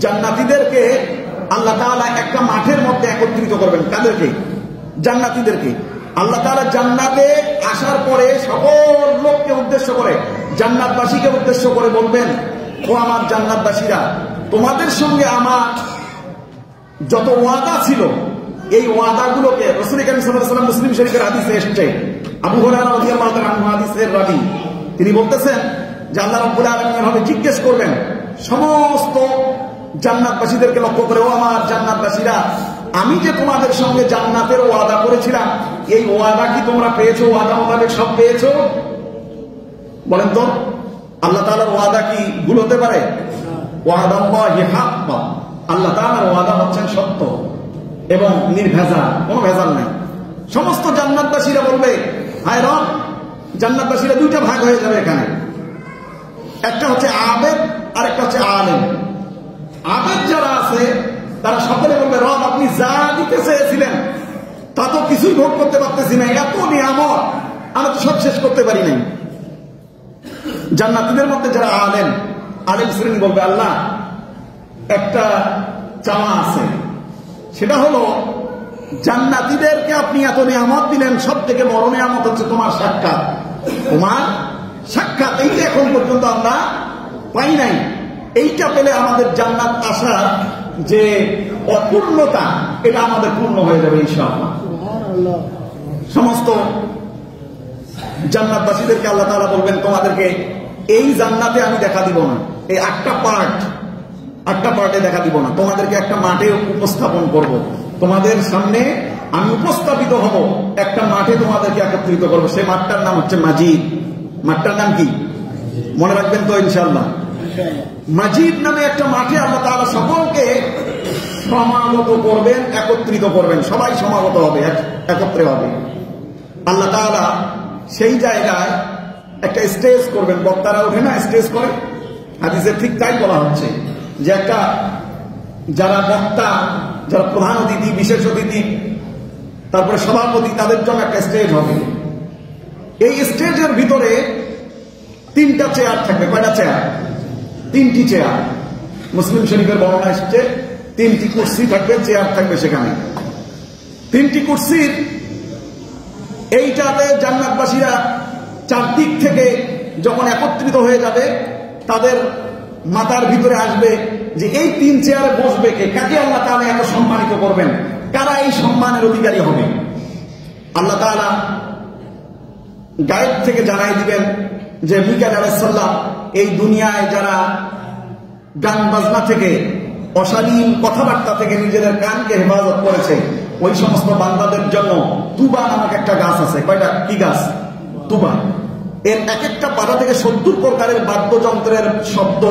জান্নাতীদেরকে আল্লাহ তাআলা একটা মাঠের মধ্যে একত্রিত করবেন। কাদেরকে? জান্নাতীদেরকে। আল্লাহ তাআলা জান্নাতে আসার পরে সকল লোককে উদ্দেশ্য করে, জান্নাতবাসীকে উদ্দেশ্য করে বলবেন, ও আমার জান্নাতবাসীরা, তোমাদের সঙ্গে আমার যত ওয়াদা ছিল এই ওয়াদাগুলোকে, রাসূল কারীম সাল্লাল্লাহু আলাইহি ওয়াসাল্লাম মুসলিম শরীফের হাদিসে এসেছে, আবু হুরায়রা রাদিয়াল্লাহু তাআলা আনহু হাদিসের রাবী, তিনি বলতেছেন যে আল্লাহ রাব্বুল আলামিন এভাবে জিজ্ঞেস করবেন সমস্ত জান্নাতবাসীদেরকে লক্ষ্য করে, ও আমার জান্নাতবাসীরা, আমি যে তোমাদের সঙ্গে জান্নাতের ওয়াদা করেছিলাম এই ওয়াদা কি তোমরা পেয়েছো? ওয়াদা মোতাবেক সব পেয়েছো? বলেন তো, আল্লাহ তাআলার ওয়াদা কি ভুল হতে পারে? ওয়াদাল্লাহি হাক্কা, আল্লাহ তাআলার ওয়াদা হচ্ছেন সত্য এবং নির্ভেজাল, কোনো ভেজাল নাই। সমস্ত জান্নাতবাসীরা বলবে, হায় রব, জান্নাতবাসীরা দুইটা ভাগ হয়ে যাবে এখানে, একটা হচ্ছে আবেদ আর একটা হচ্ছে আলেম। আবেদ যারা আছে তারা সকলে বলবে, রব আপনি যা দিতে চেয়েছিলেন তা তো কিছুই ভোগ করতে পারতেছি না, এত নিয়ামত আমরা তো সব শেষ করতে পারি নাই। জান্নাতীদের মধ্যে যারা আলেম, আলেম শ্রেণী বলবে, আল্লাহ একটা চাওয়া আছে, সেটা হলো জান্নাতীদেরকে আপনি এত নিয়ামত দিলেন, সব থেকে বড় নিয়ামত হচ্ছে তোমার সাক্ষাৎ। তোমার সাক্ষাৎ এইটা এখন পর্যন্ত আমরা পাই নাই, এইটা পেলে আমাদের জান্নাত আসার যে অপূর্ণতা এটা আমাদের পূর্ণ হয়ে যাবে ইনশাআল্লাহ। সমস্ত জান্নাতবাসীদেরকে আল্লাহ তাআলা বলবেন, তোমাদেরকে এই জান্নাতে আমি দেখা দিব না, এই আটটা পার্টে দেখা দিব না, তোমাদেরকে একটা মাঠে উপস্থাপন করব, তোমাদের সামনে আমি উপস্থাপিত হব, একটা মাঠে তোমাদেরকে একত্রিত করব। সেই মাঠটার নাম হচ্ছে মাজিদ। মাঠটার নাম কি মনে রাখবেন তো ইনশাআল্লাহ? মাজিদ নামে একটা মাঠে আল্লাহ তাআলা সকলকে সমাগত করবেন, একত্রিত করবেন, সবাই সমাগত হবে, একত্রে হবে। আল্লাহ তাআলা সেই জায়গায় একটা স্টেজ করবেন, বক্তারা ওঠে না স্টেজ করে, হাদিসে ঠিক তাই বলা হচ্ছে যে একটা যারা বক্তা, যারা প্রধান অতিথি, বিশেষ অতিথি, তারপরে সভাপতি, তাদের জন্য একটা স্টেজ হবে। এই স্টেজের ভিতরে তিনটা চেয়ার থাকবে। কয়টা চেয়ার? তিনটি চেয়ার। মুসলিম শরীফের বর্ণনা এসেছে তিনটি কুরসি থাকবে, চেয়ার থাকবে সেখানে। তিনটি কুরসির এইটাতে জান্নাতবাসীরা চারদিক থেকে যখন একত্রিত হয়ে যাবে তাদের মাথার ভিতরে আসবে যে এই তিন চেয়ারে বসবে কে, কাকে আল্লাহ তাআলা এত সম্মানিত করবেন, কারা এই সম্মানের অধিকারী হবে। আল্লাহ তাআলা গায়েব থেকে জানাই দিবেন যে মিকাইল আলাইহিস সালাম এই দুনিয়ায় যারা গান বাজনা থেকে, অশালীন কথাবার্তা থেকে নিজেদের কানকে হেফাজত করেছে, ওই সমস্ত বান্দাদের জন্য তুবা নামক একটা গাছ আছে। কয়টা? কি গাছ? তুবা। এর এক একটা পাতা থেকে 70 প্রকারের বাদ্যযন্ত্রের শব্দ,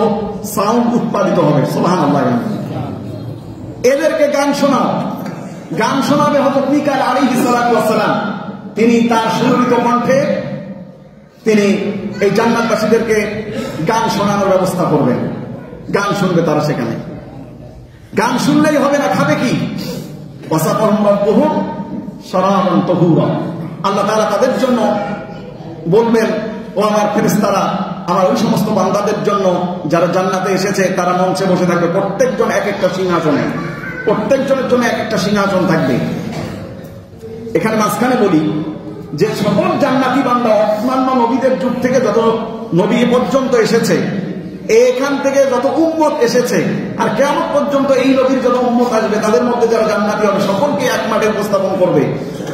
সাউন্ড উৎপাদিত হবে। সুবহানাল্লাহ। এদেরকে গান শোনাও। গান শোনাবে হযরত মিকাইল আলাইহিস সালাম। তিনি তার সুরভিত কণ্ঠে তিনি এই জান্নাতবাসীদেরকে গান শোনানোর ব্যবস্থা করবেন। গান শুনবে তারা সেখানে। গান শুনলেই হবে না, খাবে কি? ওয়াসাফাহুম রাব্বুহুম শারাবান তাহুরা। আল্লাহ তাআলা তাদের জন্য বলবেন, ও আমার ফেরেশতারা, আমার ওই সমস্ত বান্দাদের জন্য যারা জান্নাতে এসেছে তারা মঞ্চে বসে থাকবে, প্রত্যেকজন এক একটা সিংহাসনে, প্রত্যেকজনের জন্য এক একটা সিংহাসন থাকবে। এখানে মাঝখানে বলি যে সকল জান্নাতি বান্দা অন্যান্য নবীদের যুগ থেকে যত নবী পর্যন্ত এসেছে, এখান থেকে যত উম্মত এসেছে আর কিয়ামত পর্যন্ত এই নবীর যত উম্মত আসবে তাদের মধ্যে যারা জান্নাতি হবে সকলকে এক মাঠে উপস্থাপন করবে।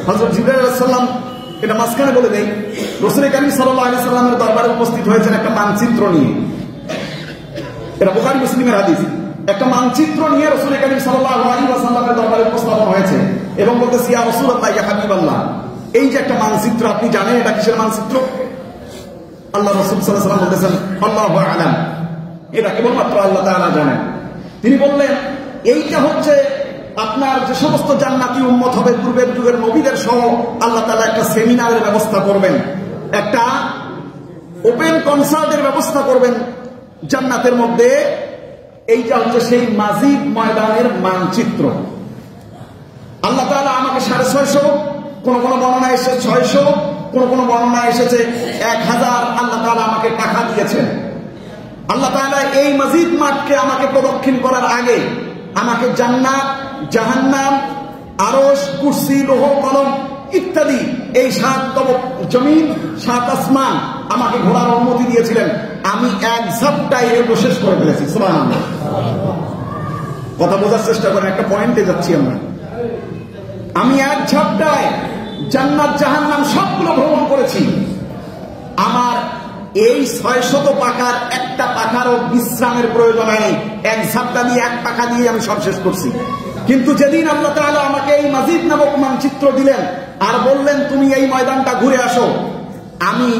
হযরত জিবরাইল আলাইহিস সালাম, এটা মাঝখানে বলে দেই, রাসূল কারীম সাল্লাল্লাহু আলাইহি সাল্লামের দরবারে উপস্থিত হয়েছেন একটা মানচিত্র নিয়ে। এটা বুখারী মুসলিমের হাদিস। একটা মানচিত্র নিয়ে রাসূল কারীম সাল্লাল্লাহু আলাইহি ওয়াসাল্লামের দরবারে উপস্থাপন হয়েছে এবং বলতেছে, ইয়া রাসূলুল্লাহ, ইয়া হাবিবাল্লাহ, এই যে একটা মানচিত্র, আপনি জানেন এটা কিসের মানচিত্র? আল্লাহ রাসূল সাল্লাল্লাহু আলাইহি ওয়াসাল্লাম বলতেছেন, আল্লাহু আ'লাম, এটা কেবলমাত্র আল্লাহ তাআলা জানেন। তিনি বললেন, এইটা হচ্ছে আপনার যে সমস্ত জান্নাতি উম্মত হবে পূর্বের যুগের নবীদের সহ আল্লাহ তাআলা একটা সেমিনারের ব্যবস্থা করবেন, একটা ওপেন কনসার্টের ব্যবস্থা করবেন জান্নাতের মধ্যে। এইটা হচ্ছে সেই মাজিদ ময়দানের মানচিত্র। আল্লাহ তাআলা আমাকে 650, কোন কোন বর্ণনায় এসেছে 600, কোন কোন বর্ণনায় এসেছে 1000 আল্লাহ তাআলা আমাকে টাকা দিয়েছেন। আল্লাহ তাআলা এই মসজিদ মাঠকে আমাকে প্রদক্ষিণ করার আগে আমাকে জান্নাত, জাহান্নাম, আরশ, কুরসি, লৌহ কলম ইত্যাদি এই 7 জমিন 7 আসমান আমাকে ঘোরার অনুমতি দিয়েছিলেন। আমি এক ঝাপটায় এগুলো শেষ করে ফেলেছি। সুবহানাল্লাহ। কথা বোঝার চেষ্টা করেন, একটা পয়েন্টে যাচ্ছি আমরা। আমি এক ঝাপটায় জান্নাত, জাহান্নাম সবগুলো ভ্রমণ করেছি। আমার এই 600 পাখার একটা পাখারও বিশ্রামের প্রয়োজন নেই। এক ঝাপটা দিয়ে, এক পাখা দিয়ে আমি সব শেষ করছি। কিন্তু যেদিন আল্লাহ তাআলা আমাকে এই মসজিদ নামক মানচিত্র দিলেন আর বললেন তুমি এই ময়দানটা ঘুরে আসো, আমি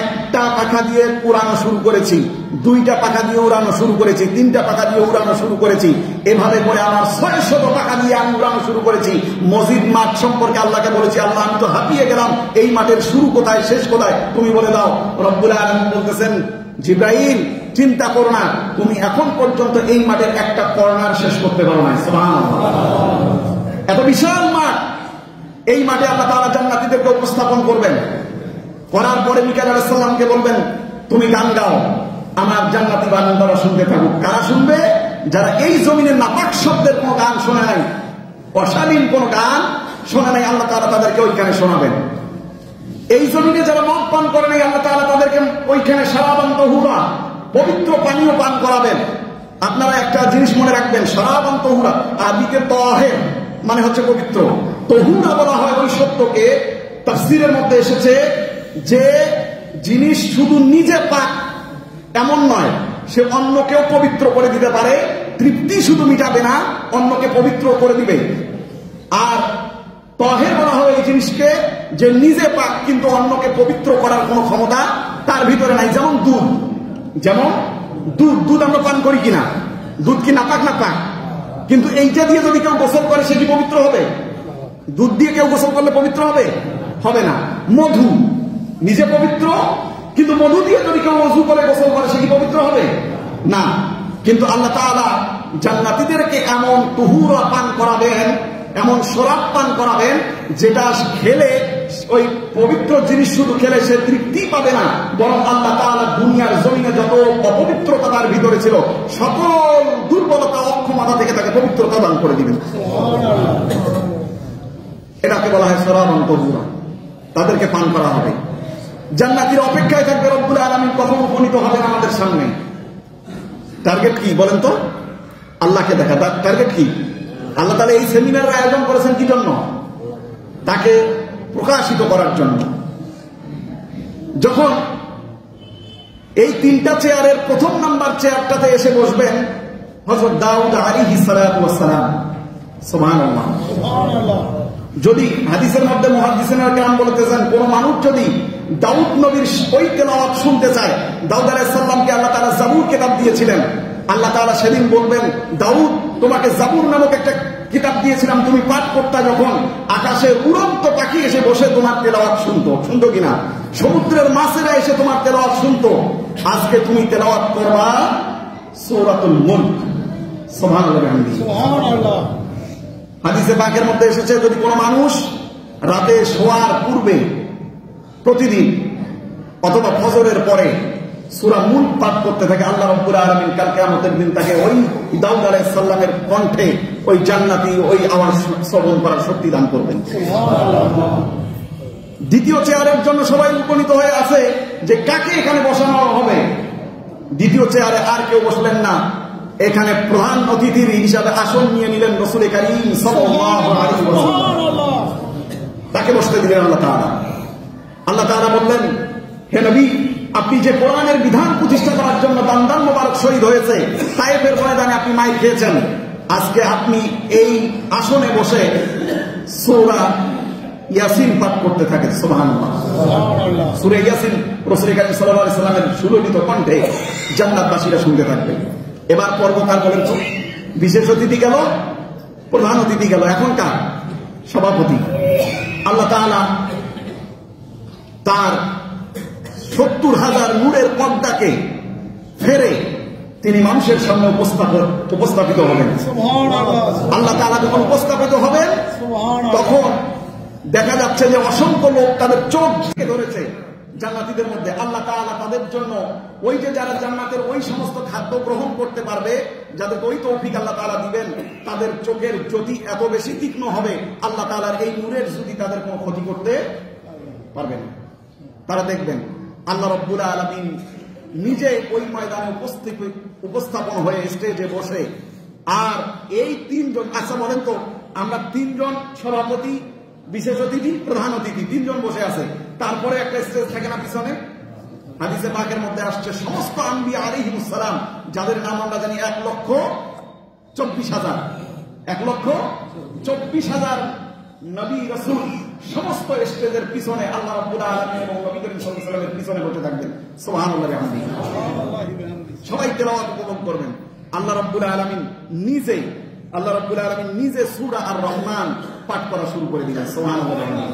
একটা পাখা দিয়ে উড়ানো শুরু করেছি, 2টা পাখা দিয়ে উড়ানো শুরু করেছি, 3টা পাখা দিয়ে উড়ানো শুরু করেছি। এভাবে করে আমার 600 পাখা দিয়ে আমি উড়ানো শুরু করেছি। মসজিদ মাঠ সম্পর্কে আল্লাহকে বলেছি, আল্লাহ আমি তো হাঁপিয়ে গেলাম, এই মাঠের শুরু কোথায়, শেষ কোথায় তুমি বলে দাও। রব্বুল আলামিন বলতেছেন, জিবরাইল চিন্তা করো না, তুমি এখন পর্যন্ত এই মাঠের একটা কর্নার শেষ করতে পারো না। সুবহানাল্লাহ। এত বিশাল মাঠ, এই মাঠে আল্লাহ তাআলা জান্নাতীদেরকে উপস্থাপন করবেন। করার পরে মিকাইল আলাইহিস সালামকে বলবেন তুমি গান গাও, আমার জান্নাতি বান্দারা শুনতে থাকুক। কারা শুনবে? যারা এই জমিনের নাপাক শব্দের কোনো গান শোনে নাই, অশালীন কোনো গান শোনে নাই, আল্লাহ তাআলা তাদেরকে ওইখানে শোনাবেন। এই জমিনে যারা মদ পান করে নাই, আল্লাহ তাআলা তাদেরকে ওইখানে শারাবান তাহুরা, পবিত্র পানীয় পান করাবেন। আপনারা একটা জিনিস মনে রাখবেন, শারাবান তাহুরা আরবিতে তাহের মানে হচ্ছে পবিত্র, তাহুরা বলা হয় ওই সত্যকে। তাফসীরের মধ্যে এসেছে যে জিনিস শুধু নিজে পাক এমন নয়, সে অন্যকেও পবিত্র করে দিতে পারে। তৃপ্তি শুধু মিটাবে না, অন্যকে পবিত্র করে দিবে। আর তাহের বলা হয় এই জিনিসকে যে নিজে পাক কিন্তু অন্যকে পবিত্র করার কোনো ক্ষমতা তার ভিতরে নাই। যেমন দুধ, যেমন দুধ আমরা পান করি কিনা, দুধ কি নাপাক? নাপাক। কিন্তু এইটা দিয়ে যদি কেউ গোসল করে সে কি পবিত্র হবে? দুধ দিয়ে কেউ গোসল করলে পবিত্র হবে? হবে না। মধু নিজে পবিত্র, কিন্তু মধু দিয়ে যদি কেউ ওযু করে গোসল করে সে কি পবিত্র হবে? না। কিন্তু আল্লাহ তাআলা জান্নাতীদেরকে এমন তুহুরা পান করাবেন, এমন শরাব পান করাবেন যেটা খেলে ওই পবিত্র জিনিস শুধু খেলে সে তৃপ্তি পাবে না, বরং আল্লাহ তাআলা দুনিয়ার জমিনে যত অপবিত্রতা তার ভিতরে ছিল সকল দুর্বলতা, অক্ষমতা থেকে তাকে পবিত্রতা দান করে দিবেন। এটাকে বলা হয় শরাবান তাহুরা। তাদেরকে পান করা হবে। জান্নাতীর অপেক্ষায় থাকবে রব্বুল আলামিন কখন উপনীত হবেন আমাদের সামনে। টার্গেট কি বলেন তো? আল্লাহকে দেখা। টার্গেট কি? আল্লাহ তাআলা এই সেমিনারের আয়োজন করেছেন কি জন্য? তাকে প্রকাশিত করার জন্য। যখন এই 3টা চেয়ারের প্রথম নাম্বার চেয়ারটাতে এসে বসবেন হযরত দাউদ আলাইহিস সালাতু ওয়াস সালাম, সুবহানাল্লাহ। যদি হাদিসের মধ্যে মুহাদ্দিসিনরা কেরাম বলতেছেন, কোন মানুষ যদি দাউদ নবীর ওই তেলাওয়াত শুনতে চায়, দাউদ আলাইহিস সালামকে আল্লাহ তাআলা জাবুর কিতাব দিয়েছিলেন। আল্লাহ তাআলা সেদিন বলবেন, দাউদ তোমাকে জাবুর নামক একটা কিতাব দিয়েছিলাম, তুমি পাঠ করতে যখন আকাশে উড়ন্ত পাখি এসে বসে তোমার তেলাওয়াত শুনতো কিনা, সমুদ্রের মাছেরা এসে তোমার তেলাওয়াত শুনতো, আজকে তুমি তেলাওয়াত করবা সূরাতুল মুলক। সুবহানাল্লাহ। হাদিসে পাকের মধ্যে এসেছে, যদি কোনো মানুষ রাতে শোয়ার পূর্বে প্রতিদিন অথবা ফজরের পরে সূরা মুলক পাঠ করতে থাকে, আল্লাহ রাব্বুল আলামিন কাল কিয়ামতের দিন তাকে ওই দাউদ আলাইহিস সালামের কণ্ঠে ওই জান্নাতি ওই আওয়াজ শ্রবণ করার শক্তি দান করবেন। দ্বিতীয় চেয়ারের জন্য সবাই উপনীত হয়ে আছে যে কাকে এখানে বসানো হবে। দ্বিতীয় চেয়ারে আর কেউ বসলেন না, এখানে প্রধান অতিথির হিসাবে আসন নিয়ে নিলেন রাসূল কারীম সাল্লাল্লাহু আলাইহি ওয়াসাল্লাম। তাকে বসতে দিলেন আল্লাহ তাআলা। আল্লাহ তাআলা বললেন, হে নবী, আপনি যে কোরআনের বিধান প্রতিষ্ঠা করার জন্য দান মোবারক শহীদ হয়েছে, তায়েফের ময়দানে আপনি মাইর খেয়েছেন, আজকে আপনি এই আসনে বসে সূরা ইয়াসিন পাঠ করতে থাকেন। সুবহানাল্লাহ। সূরা ইয়াসিন রাসূল কারীম সাল্লাল্লাহু আলাইহি ওয়াসাল্লামের সুললিত কণ্ঠে জান্নাতবাসীরা শুনতে থাকবে। এবার পর্বকার বলেন তো, বিশেষ অতিথি গেল, প্রধান অতিথি গেল, এখন কার? সভাপতি। আল্লাহ তাআলা তার 70,000 নূরের পর্দাকে ফেরে তিনি মানুষের সামনে উপস্থাপিত হবেন। আল্লাহ তাআলা যখন উপস্থাপিত হবেন তখন দেখা যাচ্ছে যে অসংখ্য লোক তাদের চোখ ঢেকে ধরেছে, জান্নাতীদের মধ্যে আল্লাহ তাআলা তাদের জন্য ওই যে যারা জান্নাতের ওই সমস্ত খাদ্য গ্রহণ করতে পারবে, যাদেরকে ওই তৌফিক আল্লাহ তাআলা দিবেন, তাদের চোখের জ্যোতি এত বেশি তীক্ষ্ণ হবে, আল্লাহ তাআলার এই নূরের জ্যোতি তাদের কোনো ক্ষতি করতে পারবে না। তারা দেখবেন আল্লাহ রাব্বুল আলামিন নিজে ওই ময়দানে উপস্থাপন হয়ে স্টেজে বসে, আর এই তিনজন, আচ্ছা বলেন তো, আমরা তিনজন সভাপতি, বিশেষ অতিথি, প্রধান অতিথি, তিনজন বসে আছে, তারপরে একটা স্টেজ থাকে না পিছনে? হাদিসে পাকের মধ্যে আসছে সমস্ত আম্বিয়া আলাইহিমুস সালাম, যাদের নাম আমরা জানি 1,24,000, 1,24,000 নবী রাসূল সমস্ত স্টেজের পিছনে আল্লাহ রাব্বুল আলামিন এবং নবী করিম সাল্লাল্লাহু আলাইহি ওয়াসাল্লামের পিছনে বসে থাকবেন। সুবহানাল্লাহি ওয়া বিহামদিহি। সবাই তেলাওয়াত উপভোগ করবেন। আল্লাহ রাব্বুল আলামিন নিজে সূরা আর রহমান পাঠ করা শুরু করে দিলেন। সুবহানাল্লাহি ওয়া বিহামদিহি।